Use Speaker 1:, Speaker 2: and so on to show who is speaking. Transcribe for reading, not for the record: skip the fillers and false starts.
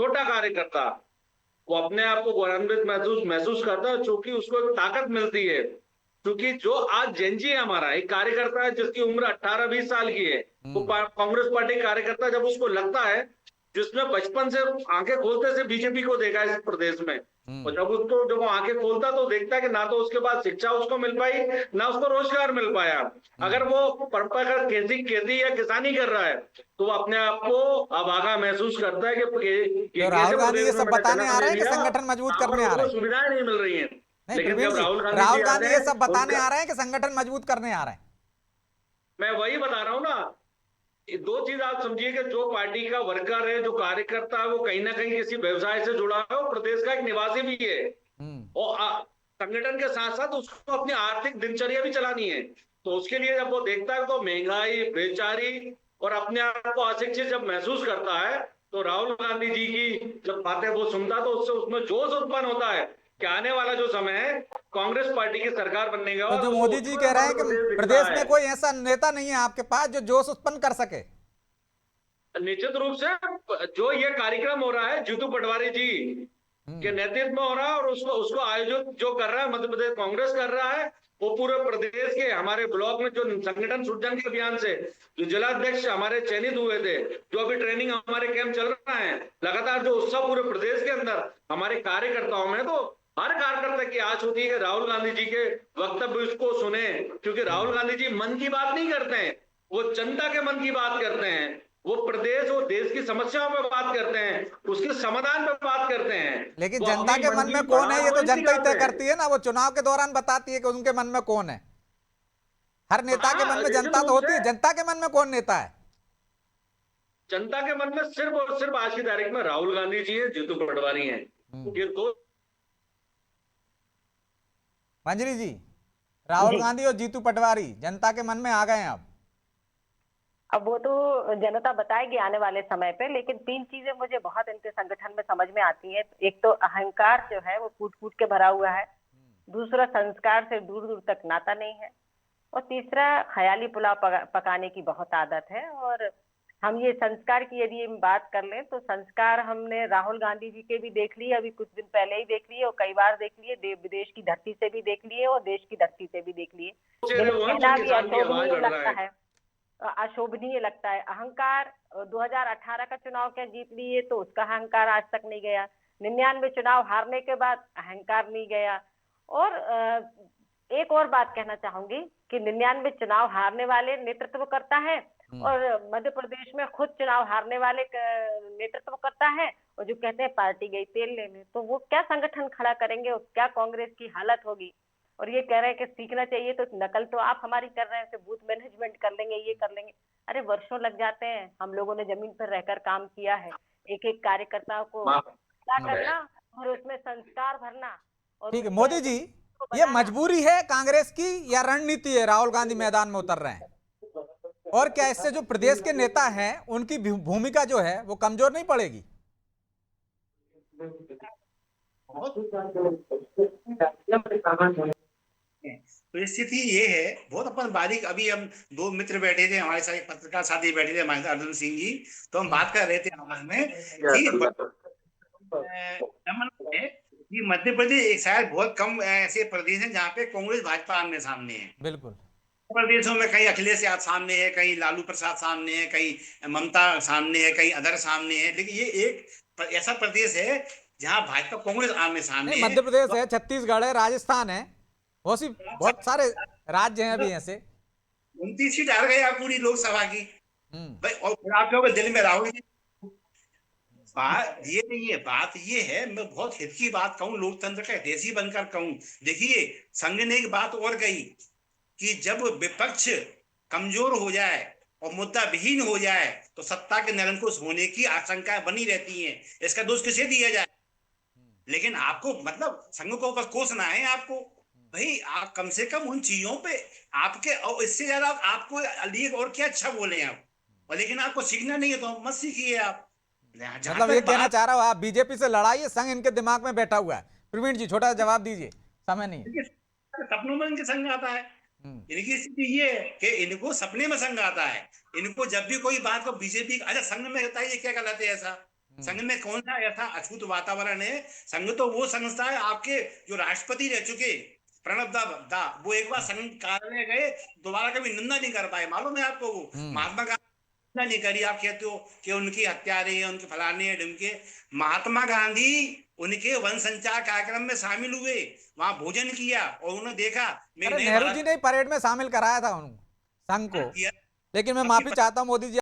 Speaker 1: छोटा कार्यकर्ता, वो अपने आप को गौरवान्वित महसूस महसूस करता है, क्योंकि उसको एक ताकत मिलती है। क्योंकि जो आज जेनजी है, हमारा एक कार्यकर्ता है जिसकी उम्र 18-20 साल की है, वो कांग्रेस पार्टी कार्यकर्ता, जब उसको लगता है, जिसने बचपन से आंखें खोलते से बीजेपी को देखा है इस प्रदेश में, और जब वो आंखें खोलता तो देखता है कि ना तो उसके बाद शिक्षा उसको मिल पाई, ना उसको रोजगार मिल पाया। अगर वो परंपरागत खेती या किसानी कर रहा है, तो वो अपने आप को अभागा महसूस करता है कि
Speaker 2: तो
Speaker 1: कैसे
Speaker 2: राहुल गांधी ये
Speaker 1: प्रदेश में
Speaker 2: सब
Speaker 1: मैंने
Speaker 2: बताने
Speaker 1: जन्म
Speaker 2: आ
Speaker 1: ले
Speaker 2: रहे हैं कि
Speaker 1: लिया,
Speaker 2: संगठन मजबूत
Speaker 1: यहाँ पर
Speaker 2: करने आ रहे
Speaker 1: उनको
Speaker 2: हैं?
Speaker 1: सुविधाएं नहीं मिल रही हैं।
Speaker 2: नहीं
Speaker 1: लेकिन
Speaker 2: प्रवीण
Speaker 1: जब
Speaker 2: जी,
Speaker 1: राहुल गांधी जी
Speaker 2: राहुल
Speaker 1: आते
Speaker 2: गांधी ये
Speaker 1: हैं,
Speaker 2: सब बताने
Speaker 1: उनका,
Speaker 2: आ रहे हैं कि संगठन मजबूत करने आ रहे हैं?
Speaker 1: मैं वही बता रहा हूँ ना, ये दो चीज आप समझिए कि जो पार्टी का वर्कर है, जो कार्यकर्ता है, वो कहीं ना कहीं किसी व्यवसाय से जुड़ा है, वो प्रदेश का एक निवासी भी है, और संगठन के साथ साथ उसको अपनी आर्थिक दिनचर्या भी चलानी है। तो उसके लिए जब वो देखता है तो महंगाई, बेचारी और अपने आप को अशिक्षित जब महसूस करता है, तो राहुल गांधी जी की जब बातें वो सुनता है, तो उससे उसमें जोश उत्पन्न होता है कि आने वाला जो समय है, कांग्रेस पार्टी की सरकार बनने का,
Speaker 2: तो जो
Speaker 1: तो
Speaker 2: मोदी जी
Speaker 1: उसमें
Speaker 2: कह रहे
Speaker 1: मध्य
Speaker 2: हैं कि
Speaker 1: प्रदेश दिखता
Speaker 2: प्रदेश
Speaker 1: है।
Speaker 2: में कोई ऐसा नेता नहीं है आपके पास जो जोश उत्पन्न कर सके?
Speaker 1: निश्चित रूप से जो ये कार्यक्रम हो रहा है, जीतू पटवारी जी के नेतृत्व में हो रहा है, और उसको उसको आयोजित जो कर रहा है मध्य प्रदेश कांग्रेस कर रहा है, वो पूरे प्रदेश के हमारे ब्लॉक में जो संगठन सृजन के अभियान से जो जिलाध्यक्ष हमारे चयनित हुए थे, जो अभी ट्रेनिंग हमारे कैंप चल रहा है, लगातार जो उत्साह पूरे प्रदेश के अंदर हमारे कार्यकर्ताओं में, तो हर कार्यकर्ता की आश होती है कि राहुल गांधी जी के वक्तव्य को सुने, क्योंकि राहुल गांधी जी मन की बात नहीं करते हैं, वो जनता के मन की बात करते हैं। वो प्रदेश और देश की समस्याओं पे बात करते हैं, उसके समाधान पे बात करते हैं।
Speaker 2: लेकिन
Speaker 1: वो
Speaker 2: जनता
Speaker 1: अपनी
Speaker 2: के
Speaker 1: मन
Speaker 2: मन
Speaker 1: की
Speaker 2: में कौन है ये
Speaker 1: भड़ास
Speaker 2: तो
Speaker 1: को नहीं
Speaker 2: जनता ही तय
Speaker 1: निकालते हैं।
Speaker 2: करती है ना, वो चुनाव के दौरान बताती है कि उनके मन में कौन है। हर नेता के मन
Speaker 1: हाँ,
Speaker 2: में
Speaker 1: निश्चित
Speaker 2: जनता तो
Speaker 1: रूप
Speaker 2: होती
Speaker 1: से
Speaker 2: है, जनता के मन में कौन नेता है?
Speaker 1: जनता के मन में सिर्फ और सिर्फ आज की तारीख में राहुल गांधी जी है, जीतू पटवारी हैं, ये दो।
Speaker 2: मंजरी जी, राहुल गांधी और जीतू पटवारी जनता के मन में आ गए हैं अब?
Speaker 3: अब वो तो जनता बताएगी आने वाले समय पे, लेकिन तीन चीजें मुझे बहुत इनके संगठन में समझ में आती हैं। एक तो अहंकार जो है वो कूट कूट के भरा हुआ है, दूसरा संस्कार से दूर दूर तक नाता नहीं है, और तीसरा ख्याली पुलाव पकाने की बहुत आदत है। और हम ये संस्कार की यदि हम बात कर लें तो संस्कार हमने राहुल गांधी जी के भी देख लिए, अभी कुछ दिन पहले ही देख लिए, और कई बार देख लिए, देश विदेश की धरती से भी देख लिए और देश की धरती से भी देख लिए।
Speaker 1: चेहरे
Speaker 3: लेकिन
Speaker 1: वो हैं जो
Speaker 3: कहना भी
Speaker 1: किसान की आवाज
Speaker 3: अशोभनीय
Speaker 1: बढ़ रहा
Speaker 3: लगता
Speaker 1: है।
Speaker 3: है, अशोभनीय लगता है। अहंकार 2018 का चुनाव क्या जीत लिए तो उसका अहंकार आज तक नहीं गया, 99 चुनाव हारने के बाद अहंकार नहीं गया। और एक और बात कहना चाहूंगी कि 99 चुनाव हारने वाले नेतृत्व करता है, और मध्य प्रदेश में खुद चुनाव हारने वाले नेतृत्व करता है, और जो कहते हैं पार्टी गई तेल लेने, तो वो क्या संगठन खड़ा करेंगे और क्या कांग्रेस की हालत होगी। और ये कह रहे हैं कि सीखना चाहिए, तो नकल तो आप हमारी कर रहे हैं कि बूथ मैनेजमेंट कर लेंगे, ये कर लेंगे। अरे वर्षों लग जाते हैं, हम लोगों ने जमीन पर रहकर काम किया है, एक एक कार्यकर्ताओं को खड़ा करना और उसमें संस्कार भरना और
Speaker 2: ठीक है
Speaker 3: उनके
Speaker 2: मोदी जी,
Speaker 3: को
Speaker 2: ये
Speaker 3: बनाना।
Speaker 2: मजबूरी है कांग्रेस की या रणनीति है राहुल गांधी मैदान में उतर रहे हैं? और क्या इससे जो प्रदेश के नेता हैं उनकी भूमिका जो है वो कमजोर नहीं पड़ेगी?
Speaker 4: तो स्थिति ये है, बहुत अपन बारीक, अभी हम दो मित्र बैठे थे हमारे साथ, एक पत्रकार साथी बैठे थे हमारे साथ, अर्जुन सिंह जी, तो हम बात कर रहे थे आपस में कि रमन है कि मध्य प्रदेश एक शायद बहुत कम ऐसे प्रदेश हैं जहाँ पे कांग्रेस भाजपा आमने सामने है।
Speaker 2: बिल्कुल।
Speaker 4: प्रदेशों में कहीं अखिलेश यादव सामने है, कहीं लालू प्रसाद सामने है, कहीं ममता सामने है, कहीं अदर सामने है, लेकिन ये एक ऐसा प्रदेश है जहाँ भाजपा कांग्रेस आमने
Speaker 2: नहीं,
Speaker 4: सामने है।
Speaker 2: मध्य प्रदेश
Speaker 4: तो
Speaker 2: है, छत्तीसगढ़ है, राजस्थान है, बहुत सारे राज्य हैं अभी ऐसे।
Speaker 4: 29 सीट हार गए आप पूरी लोकसभा की भाई, और फिर आप लोग दिल्ली में राहुल जी। बात ये नहीं है, बात ये है, मैं बहुत हित की बात कहूं, लोकतंत्र का हितैषी बनकर कहूं। देखिए, संघ ने एक बात और कही कि जब विपक्ष कमजोर हो जाए और मुद्दा विहीन हो जाए तो सत्ता के निरंकुश होने की आशंकाएं बनी रहती हैं। इसका दोष किसे दिया जाए? लेकिन आपको मतलब संघ को बस कोसना है आपको, भाई आप कम से कम उन चीजों पे आपके, और इससे ज्यादा आपको लिए और क्या अच्छा बोले आप, और लेकिन आपको सीखना नहीं है तो मत सीखिए आप। जहां
Speaker 2: मतलब ये
Speaker 4: तक
Speaker 2: कहना
Speaker 4: बात,
Speaker 2: चाह रहा हो आप बीजेपी से लड़ाई है, संघ इनके दिमाग में बैठा हुआ है? प्रवीण जी छोटा जवाब दीजिए, समय नहीं है।
Speaker 4: सपनों में इनके संग आता है। इनकी स्थिति ये है कि इनको सपने में संग आता है। इनको जब भी कोई बात को बीजेपी, अच्छा संघ में रहता है ये क्या गलत है ऐसा? संघ में कौन सा ऐसा अछूत वातावरण है? संघ तो वो संस्था है, आपके जो राष्ट्रपति रह चुके प्रणब दा वो एक बार संघ कार्यालय गए, दोबारा कभी निंदा नहीं कर पाए। मालूम है आपको? वो महात्मा गांधी निंदा नहीं करी। आप कहते हो कि उनकी हत्यारे हैं, उनके फलाने हैं ढिमके। महात्मा गांधी उनके वन संचार कार्यक्रम में शामिल हुए, वहां भोजन किया और उन्होंने देखा
Speaker 2: अरे नेहरू जी ने परेड में शामिल कराया था उनको, संघ को। लेकिन मैं माफी चाहता हूं मोदी जी